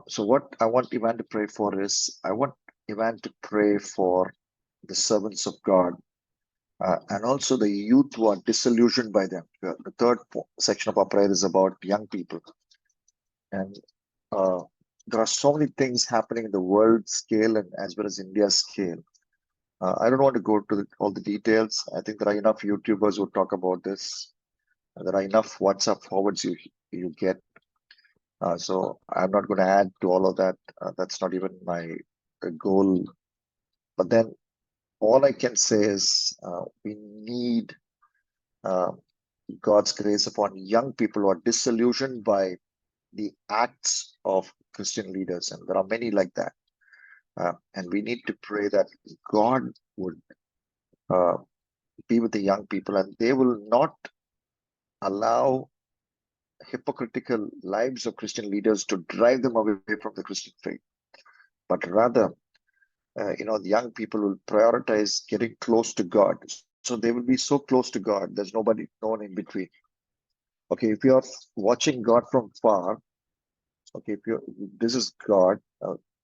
So what I want Ivan to pray for is, I want Ivan to pray for the servants of God, and also the youth who are disillusioned by them. The third section of our prayer is about young people. And uh, there are so many things happening in the world scale and as well as India scale. I don't want to go to all the details. I think there are enough YouTubers who talk about this. There are enough WhatsApp forwards you get. So I'm not going to add to all of that. That's not even my goal. But then all I can say is we need uh, God's grace upon young people who are disillusioned by the acts of Christian leaders. And there are many like that. And we need to pray that God would uh, be with the young people and they will not allow hypocritical lives of Christian leaders to drive them away from the Christian faith. But rather, the young people will prioritize getting close to God. So they will be so close to God, there's no one in between. Okay, if you're watching God from far, okay, if you this is God,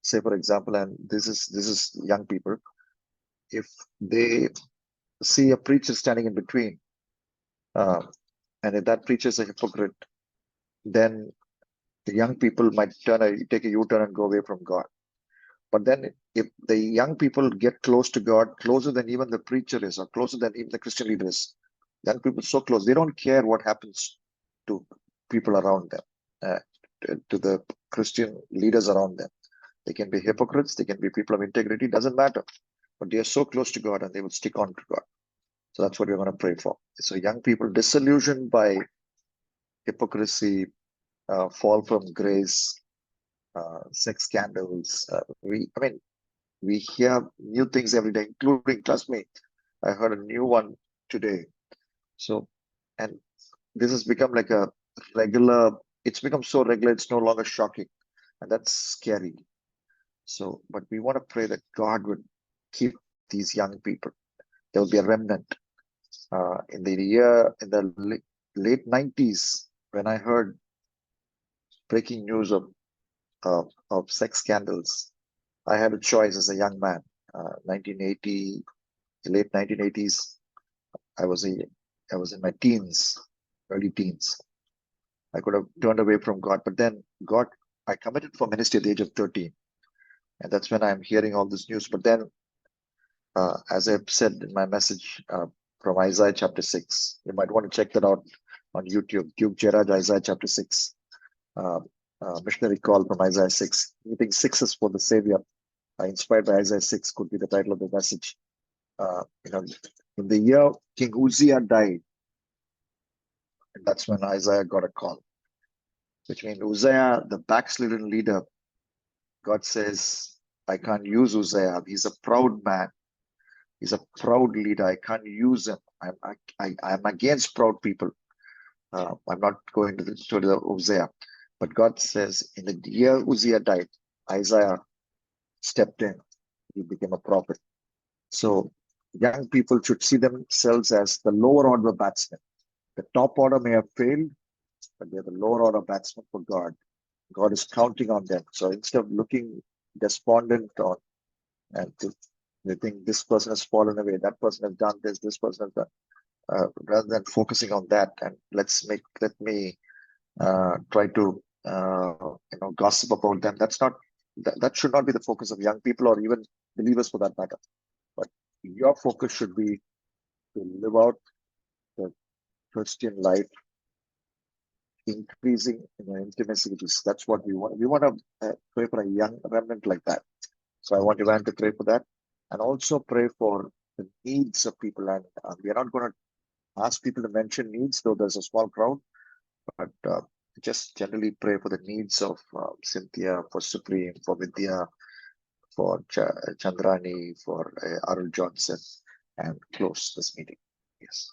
say for example, and this is young people. If they see a preacher standing in between, uh, and if that preacher is a hypocrite, then the young people might take a U-turn and go away from God. But then if the young people get close to God, closer than even the preacher is, or closer than even the Christian leader is, young people so close, they don't care what happens to people around them, to the Christian leaders around them. They can be hypocrites, they can be people of integrity, doesn't matter. But they are so close to God and they will stick on to God. So that's what we're going to pray for. So young people disillusioned by hypocrisy, fall from grace, sex scandals. We hear new things every day, including, trust me, I heard a new one today. So, and this has become like a regular, it's become so regular, it's no longer shocking. And that's scary. So, but we want to pray that God would keep these young people. There will be a remnant. In the late 90s, when I heard breaking news of sex scandals, I had a choice as a young man. 1980, late 1980s, I was in my teens, early teens. I could have turned away from God, but then I committed for ministry at the age of 13, and that's when I'm hearing all this news. But then, as I've said in my message from Isaiah chapter 6, you might want to check that out on YouTube. Duke Jeyaraj, Isaiah chapter 6, uh, missionary call from Isaiah 6. You think 6 is for the Savior? Inspired by Isaiah 6 could be the title of the message. Uh, you know, in the year King Uzziah died, and that's when Isaiah got a call, which means Uzziah, the backslidden leader, God says, I can't use Uzziah. He's a proud man. He's a proud leader. I can't use him. I'm against proud people. I'm not going to the Uzziah. But God says, in the year Uzziah died, Isaiah stepped in. He became a prophet. So young people should see themselves as the lower order batsmen. The top order may have failed, but they're the lower order batsmen for God. God is counting on them. So instead of looking despondent on and they think this person has fallen away, that person has done this person has done, rather than focusing on that, and let me try to gossip about them. That should not be the focus of young people or even believers for that matter. But your focus should be to live out the Christian life, increasing in the intimacy with Jesus. That's what we want. We want to pray for a young remnant like that. So I want Ivan to pray for that, and also pray for the needs of people. And we are not going to ask people to mention needs, though there's a small crowd, but just generally pray for the needs of Cynthia, for Supreme, for Vidya, for Chandrani, for Arul Johnson, and close this meeting. Yes.